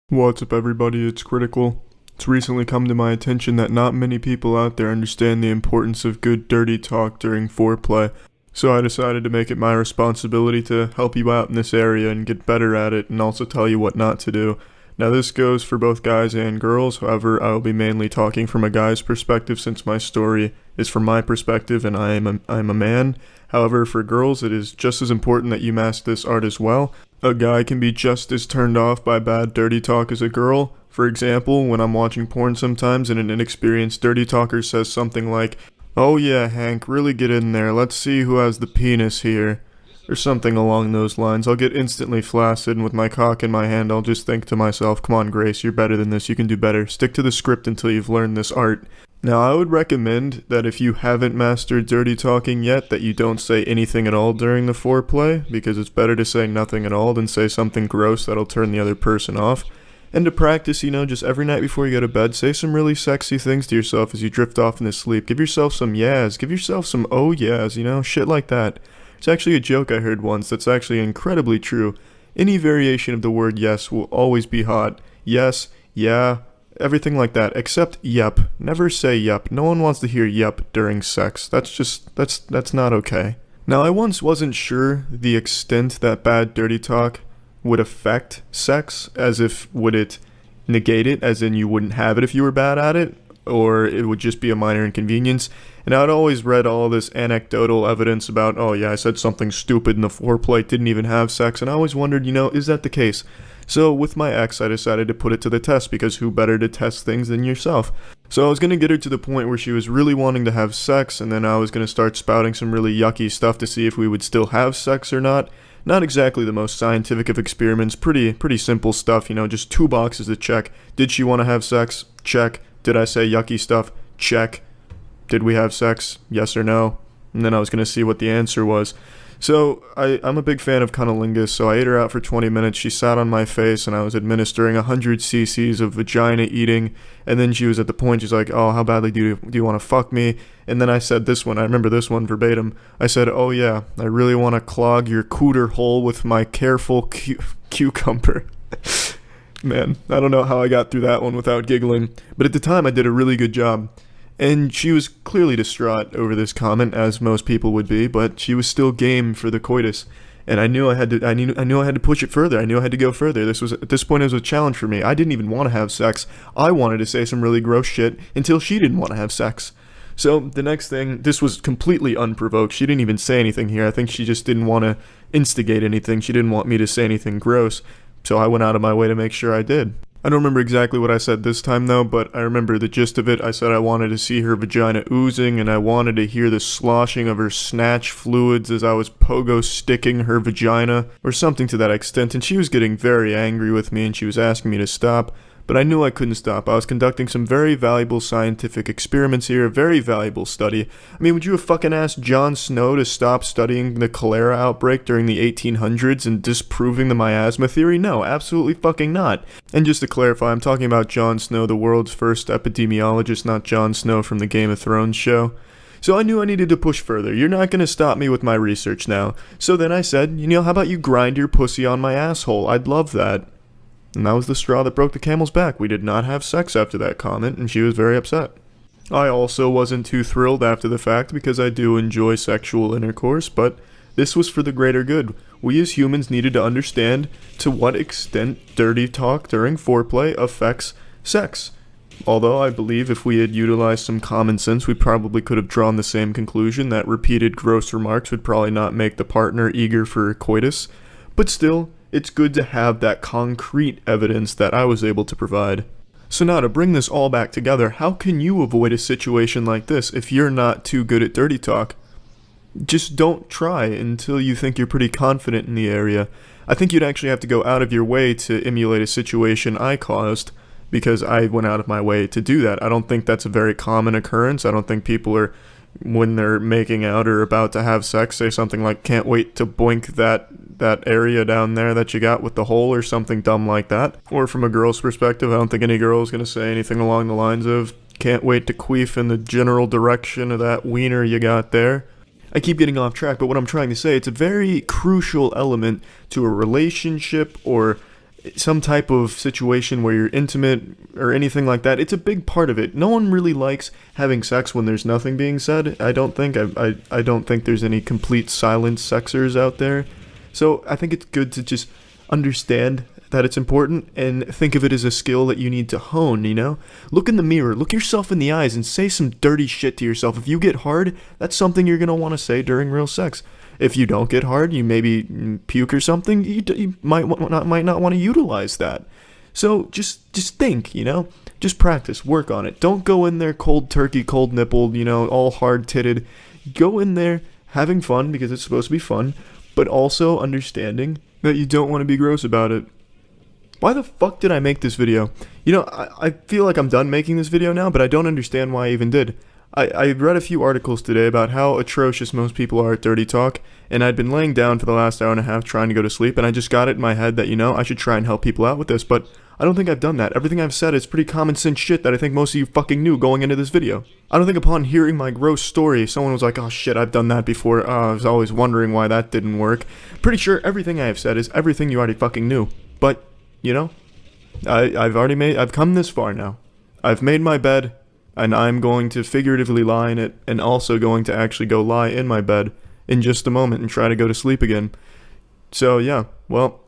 What's up, everybody? It's Critical. It's recently come to my attention that not many people out there understand the importance of good dirty talk during foreplay, so I decided to make it my responsibility to help you out in this area and get better at it, and also tell you what not to do. Now, this goes for both guys and girls. However, I will be mainly talking from a guy's perspective since my story is from my perspective and I'm a man. However, for girls, it is just as important that you master this art as well. A guy can be just as turned off by bad dirty talk as a girl. For example, when I'm watching porn sometimes and an inexperienced dirty talker says something like, "Oh yeah, Hank, really get in there, let's see who has the penis here," or something along those lines, I'll get instantly flaccid, and with my cock in my hand, I'll just think to myself, "Come on, Grace, you're better than this, you can do better. Stick to the script until you've learned this art." Now, I would recommend that if you haven't mastered dirty talking yet, that you don't say anything at all during the foreplay, because it's better to say nothing at all than say something gross that'll turn the other person off. And to practice, just every night before you go to bed, say some really sexy things to yourself as you drift off into sleep. Give yourself some yes, give yourself some oh yes, shit like that. It's actually a joke I heard once that's actually incredibly true. Any variation of the word yes will always be hot. Yes, yeah, everything like that, except yep. Never say yep. No one wants to hear yep during sex. That's not okay. Now, I once wasn't sure the extent that bad dirty talk would affect sex, as if would it negate it, as in you wouldn't have it if you were bad at it, or it would just be a minor inconvenience. And I'd always read all this anecdotal evidence about, oh yeah, I said something stupid in the foreplay, didn't even have sex, and I always wondered, is that the case? So with my ex, I decided to put it to the test, because who better to test things than yourself? So I was going to get her to the point where she was really wanting to have sex, and then I was going to start spouting some really yucky stuff to see if we would still have sex or not. Not exactly the most scientific of experiments, pretty simple stuff, just 2 boxes to check. Did she want to have sex? Check. Did I say yucky stuff? Check. Did we have sex? Yes or no? And then I was going to see what the answer was. So, I'm a big fan of cunnilingus, so I ate her out for 20 minutes. She sat on my face, and I was administering 100 cc's of vagina eating, and then she was at the point, she's like, "Oh, how badly do you want to fuck me?" And then I said this one, I remember this one verbatim. I said, "Oh yeah, I really want to clog your cooter hole with my careful cucumber." Man, I don't know how I got through that one without giggling, but at the time I did a really good job. And she was clearly distraught over this comment, as most people would be, but she was still game for the coitus. And I knew I had to push it further. I knew I had to go further. At this point, it was a challenge for me. I didn't even want to have sex. I wanted to say some really gross shit until she didn't want to have sex. So the next thing, this was completely unprovoked. She didn't even say anything here. I think she just didn't want to instigate anything. She didn't want me to say anything gross. So I went out of my way to make sure I did. I don't remember exactly what I said this time though, but I remember the gist of it. I said I wanted to see her vagina oozing, and I wanted to hear the sloshing of her snatch fluids as I was pogo sticking her vagina, or something to that extent, and she was getting very angry with me, and she was asking me to stop. But I knew I couldn't stop. I was conducting some very valuable scientific experiments here, a very valuable study. I mean, would you have fucking asked Jon Snow to stop studying the cholera outbreak during the 1800s and disproving the miasma theory? No, absolutely fucking not. And just to clarify, I'm talking about Jon Snow, the world's first epidemiologist, not Jon Snow from the Game of Thrones show. So I knew I needed to push further. You're not going to stop me with my research now. So then I said, how about you grind your pussy on my asshole? I'd love that. And that was the straw that broke the camel's back. We did not have sex after that comment, and she was very upset. I also wasn't too thrilled after the fact, because I do enjoy sexual intercourse, but this was for the greater good. We as humans needed to understand to what extent dirty talk during foreplay affects sex. Although I believe if we had utilized some common sense, we probably could have drawn the same conclusion, that repeated gross remarks would probably not make the partner eager for coitus. But still, it's good to have that concrete evidence that I was able to provide. So now, to bring this all back together, how can you avoid a situation like this if you're not too good at dirty talk? Just don't try until you think you're pretty confident in the area. I think you'd actually have to go out of your way to emulate a situation I caused, because I went out of my way to do that. I don't think that's a very common occurrence. I don't think people are, when they're making out or about to have sex, say something like, "Can't wait to boink that area down there that you got with the hole," or something dumb like that. Or from a girl's perspective, I don't think any girl is going to say anything along the lines of, "Can't wait to queef in the general direction of that wiener you got there." I keep getting off track, but what I'm trying to say, it's a very crucial element to a relationship or some type of situation where you're intimate or anything like that, it's a big part of it. No one really likes having sex when there's nothing being said. I don't think I don't think there's any complete silent sexers out there. So I think it's good to just understand that it's important and think of it as a skill that you need to hone, you know? Look in the mirror, look yourself in the eyes and say some dirty shit to yourself. If you get hard, that's something you're going to want to say during real sex. If you don't get hard, you maybe puke or something, you might not want to utilize that. So just think, you know? Just practice, work on it. Don't go in there cold turkey, cold nippled, you know, all hard-titted. Go in there having fun because it's supposed to be fun, but also understanding that you don't want to be gross about it. Why the fuck did I make this video? You know, I feel like I'm done making this video now, but I don't understand why I even did. I read a few articles today about how atrocious most people are at dirty talk, and I'd been laying down for the last hour and a half trying to go to sleep, and I just got it in my head that, you know, I should try and help people out with this, but I don't think I've done that. Everything I've said is pretty common sense shit that I think most of you fucking knew going into this video. I don't think upon hearing my gross story, someone was like, oh shit, I've done that before, I was always wondering why that didn't work. Pretty sure everything I have said is everything you already fucking knew, but, you know, I've come this far now. I've made my bed, and I'm going to figuratively lie in it, and also going to actually go lie in my bed in just a moment and try to go to sleep again. So yeah, well,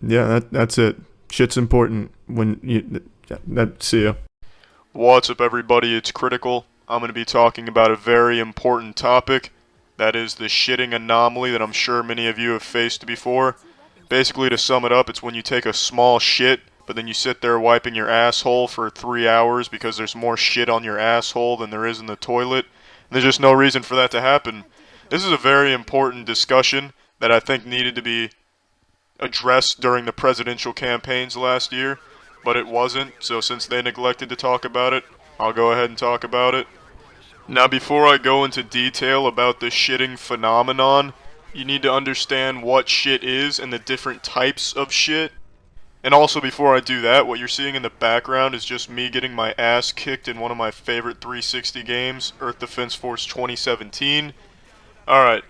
yeah, that's it. Shit's important when you, see ya. What's up everybody, it's Critical. I'm going to be talking about a very important topic. That is the shitting anomaly that I'm sure many of you have faced before. Basically, to sum it up, it's when you take a small shit, but then you sit there wiping your asshole for 3 hours because there's more shit on your asshole than there is in the toilet. And there's just no reason for that to happen. This is a very important discussion that I think needed to be addressed during the presidential campaigns last year, but it wasn't, so since they neglected to talk about it, I'll go ahead and talk about it. Now, before I go into detail about the shitting phenomenon, you need to understand what shit is and the different types of shit. And also, before I do that, what you're seeing in the background is just me getting my ass kicked in one of my favorite 360 games, Earth Defense Force 2017. Alright.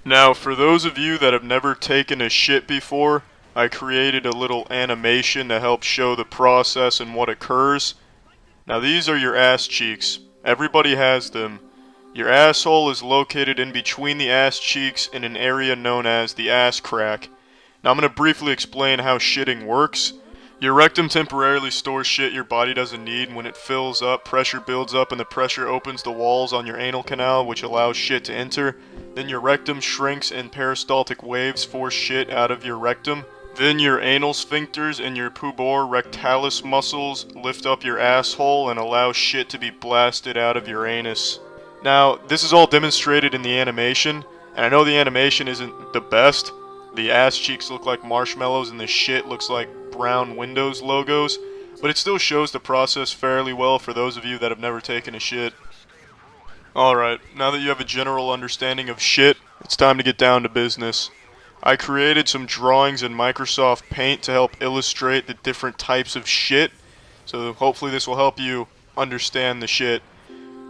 Now, for those of you that have never taken a shit before, I created a little animation to help show the process and what occurs. Now, these are your ass cheeks. Everybody has them. Your asshole is located in between the ass cheeks in an area known as the ass crack. Now I'm going to briefly explain how shitting works. Your rectum temporarily stores shit your body doesn't need, and when it fills up, pressure builds up and the pressure opens the walls on your anal canal, which allows shit to enter. Then your rectum shrinks and peristaltic waves force shit out of your rectum. Then your anal sphincters and your pubor rectalis muscles lift up your asshole and allow shit to be blasted out of your anus. Now, this is all demonstrated in the animation, and I know the animation isn't the best. The ass cheeks look like marshmallows and the shit looks like brown Windows logos, but it still shows the process fairly well for those of you that have never taken a shit. Alright, now that you have a general understanding of shit, it's time to get down to business. I created some drawings in Microsoft Paint to help illustrate the different types of shit, so hopefully this will help you understand the shit.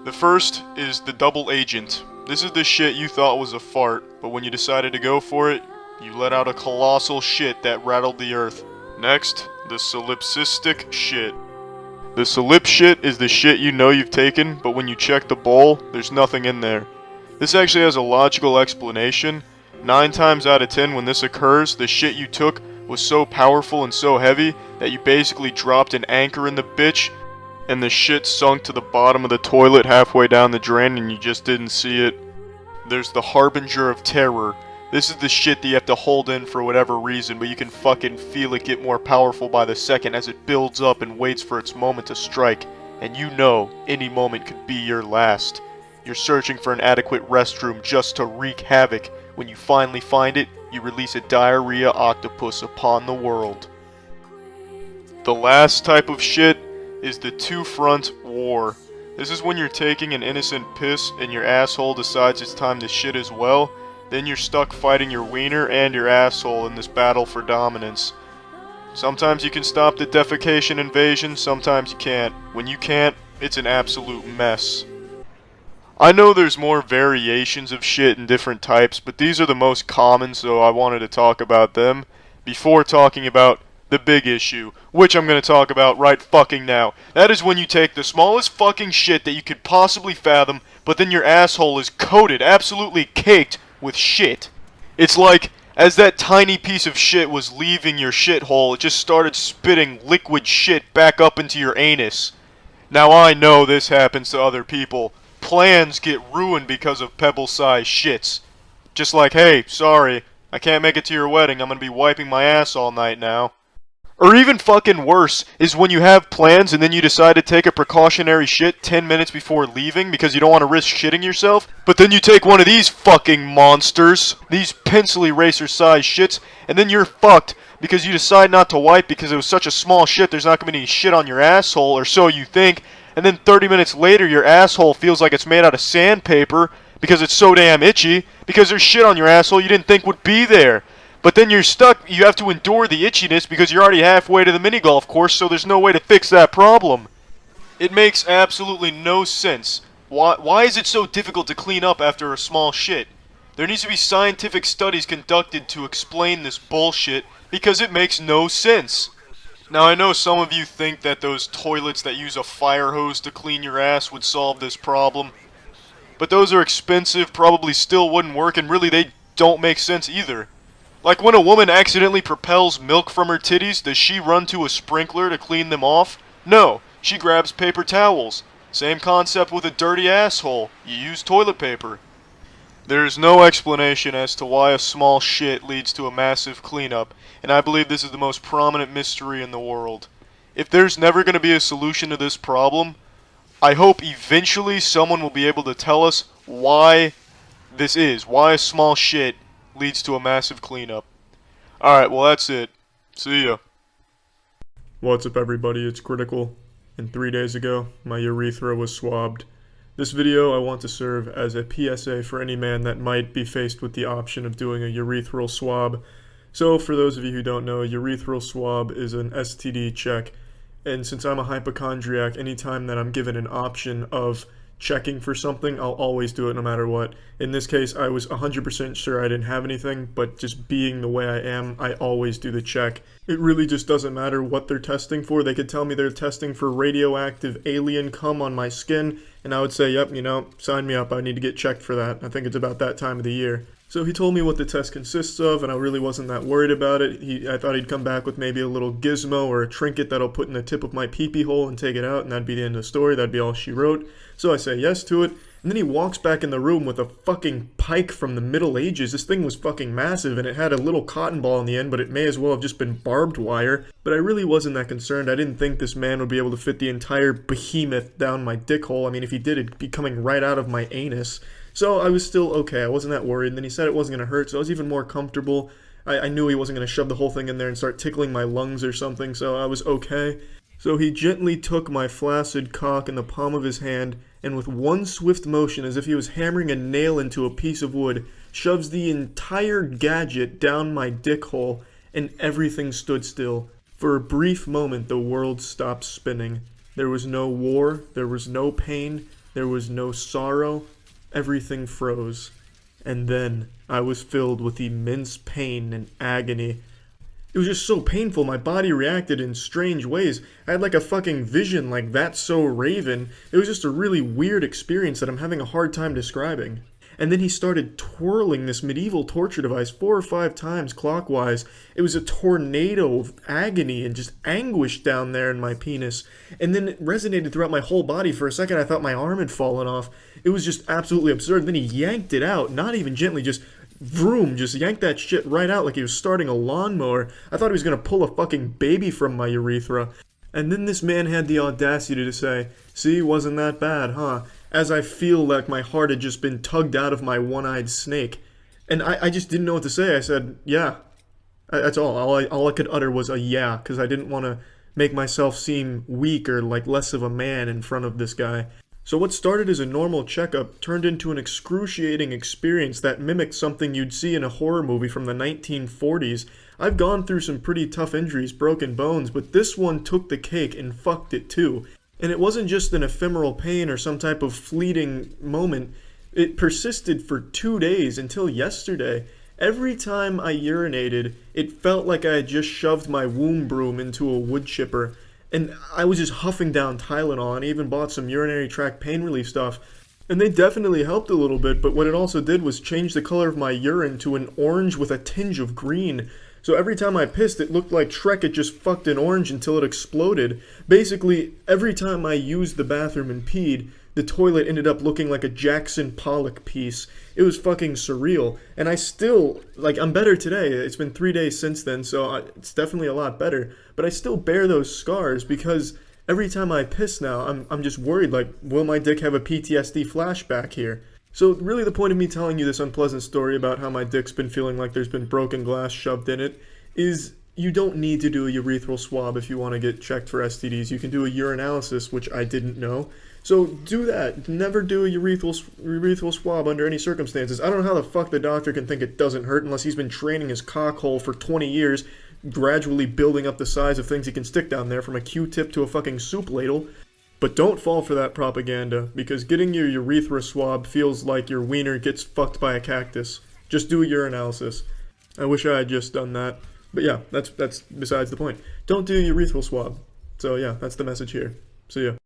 The first is the double agent. This is the shit you thought was a fart, but when you decided to go for it, you let out a colossal shit that rattled the earth. Next, the solipsistic shit. The solip shit is the shit you know you've taken, but when you check the bowl, there's nothing in there. This actually has a logical explanation. 9 times out of 10 when this occurs, the shit you took was so powerful and so heavy that you basically dropped an anchor in the bitch, and the shit sunk to the bottom of the toilet halfway down the drain and you just didn't see it. There's the harbinger of terror. This is the shit that you have to hold in for whatever reason, but you can fucking feel it get more powerful by the second as it builds up and waits for its moment to strike. And you know, any moment could be your last. You're searching for an adequate restroom just to wreak havoc. When you finally find it, you release a diarrhea octopus upon the world. The last type of shit is the two-front war. This is when you're taking an innocent piss and your asshole decides it's time to shit as well. Then you're stuck fighting your wiener and your asshole in this battle for dominance. Sometimes you can stop the defecation invasion, sometimes you can't. When you can't, it's an absolute mess. I know there's more variations of shit in different types, but these are the most common, so I wanted to talk about them. before talking about the big issue, which I'm going to talk about right fucking now. That is when you take the smallest fucking shit that you could possibly fathom, but then your asshole is coated, absolutely caked with shit. It's like, as that tiny piece of shit was leaving your shithole, it just started spitting liquid shit back up into your anus. Now I know this happens to other people. Plans get ruined because of pebble-sized shits. Just like, hey, sorry, I can't make it to your wedding, I'm gonna be wiping my ass all night now. Or even fucking worse is when you have plans and then you decide to take a precautionary shit 10 minutes before leaving because you don't want to risk shitting yourself, but then you take one of these fucking monsters, these pencil eraser sized shits, and then you're fucked because you decide not to wipe because it was such a small shit there's not going to be any shit on your asshole, or so you think, and then 30 minutes later your asshole feels like it's made out of sandpaper because it's so damn itchy because there's shit on your asshole you didn't think would be there. But then you're stuck, you have to endure the itchiness because you're already halfway to the mini golf course, so there's no way to fix that problem. It makes absolutely no sense. Why is it so difficult to clean up after a small shit? There needs to be scientific studies conducted to explain this bullshit because it makes no sense. Now I know some of you think that those toilets that use a fire hose to clean your ass would solve this problem. But those are expensive, probably still wouldn't work, and really they don't make sense either. Like when a woman accidentally propels milk from her titties, does she run to a sprinkler to clean them off? No, she grabs paper towels. Same concept with a dirty asshole. You use toilet paper. There is no explanation as to why a small shit leads to a massive cleanup, and I believe this is the most prominent mystery in the world. If there's never going to be a solution to this problem, I hope eventually someone will be able to tell us why this is, why a small shit leads to a massive cleanup. Alright, well that's it. See ya. What's up everybody, it's Critical, and 3 days ago, my urethra was swabbed. This video I want to serve as a PSA for any man that might be faced with the option of doing a urethral swab. So for those of you who don't know, a urethral swab is an STD check, and since I'm a hypochondriac, anytime that I'm given an option of checking for something, I'll always do it no matter what. In this case, I was 100% sure I didn't have anything, but just being the way I am, I always do the check. It really just doesn't matter what they're testing for. They could tell me they're testing for radioactive alien cum on my skin, and I would say, yep, you know, sign me up, I need to get checked for that. I think it's about that time of the year. So he told me what the test consists of, and I really wasn't that worried about it. I thought he'd come back with maybe a little gizmo or a trinket that I'll put in the tip of my pee-pee hole and take it out, and that'd be the end of the story. That'd be all she wrote. So I say yes to it, and then he walks back in the room with a fucking pike from the Middle Ages. This thing was fucking massive, and it had a little cotton ball in the end, but it may as well have just been barbed wire. But I really wasn't that concerned. I didn't think this man would be able to fit the entire behemoth down my dick hole. I mean, if he did, it'd be coming right out of my anus. So I was still okay, I wasn't that worried, and then he said it wasn't going to hurt, so I was even more comfortable. I knew he wasn't going to shove the whole thing in there and start tickling my lungs or something, so I was okay. So he gently took my flaccid cock in the palm of his hand, and with one swift motion, as if he was hammering a nail into a piece of wood, shoves the entire gadget down my dick hole, and everything stood still. For a brief moment, the world stopped spinning. There was no war, there was no pain, there was no sorrow. Everything froze, and then I was filled with immense pain and agony. It was just so painful, my body reacted in strange ways. I had like a fucking vision like That's So Raven. It was just a really weird experience that I'm having a hard time describing. And then he started twirling this medieval torture device 4 or 5 times clockwise. It was a tornado of agony and just anguish down there in my penis. And then it resonated throughout my whole body. For a second I thought my arm had fallen off. It was just absolutely absurd. Then he yanked it out, not even gently, just vroom, just yanked that shit right out like he was starting a lawnmower. I thought he was gonna pull a fucking baby from my urethra. And then this man had the audacity to say, "See, wasn't that bad, huh?" As I feel like my heart had just been tugged out of my one-eyed snake. And I just didn't know what to say. I said, yeah. That's all. All I could utter was a yeah, because I didn't want to make myself seem weak or like less of a man in front of this guy. So what started as a normal checkup turned into an excruciating experience that mimicked something you'd see in a horror movie from the 1940s. I've gone through some pretty tough injuries, broken bones, but this one took the cake and fucked it too. And it wasn't just an ephemeral pain or some type of fleeting moment. It persisted for 2 days until yesterday. every time I urinated, it felt like I had just shoved my womb broom into a wood chipper. And I was just huffing down Tylenol, and I even bought some urinary tract pain relief stuff. And they definitely helped a little bit, but what it also did was change the color of my urine to an orange with a tinge of green. So every time I pissed, it looked like Shrek had just fucked an orange until it exploded. Basically, every time I used the bathroom and peed, the toilet ended up looking like a Jackson Pollock piece. It was fucking surreal. And I still, like, I'm better today. It's been 3 days since then, so it's definitely a lot better. But I still bear those scars because every time I piss now, I'm just worried, like, will my dick have a PTSD flashback here? So really the point of me telling you this unpleasant story about how my dick's been feeling like there's been broken glass shoved in it is you don't need to do a urethral swab if you want to get checked for STDs. You can do a urinalysis, which I didn't know. So do that. Never do a urethral swab under any circumstances. I don't know how the fuck the doctor can think it doesn't hurt unless he's been training his cockhole for 20 years, gradually building up the size of things he can stick down there from a Q-tip to a fucking soup ladle. But don't fall for that propaganda, because getting your urethra swab feels like your wiener gets fucked by a cactus. Just do a urinalysis. I wish I had just done that. But yeah, that's besides the point. Don't do a urethral swab. So yeah, that's the message here. See ya.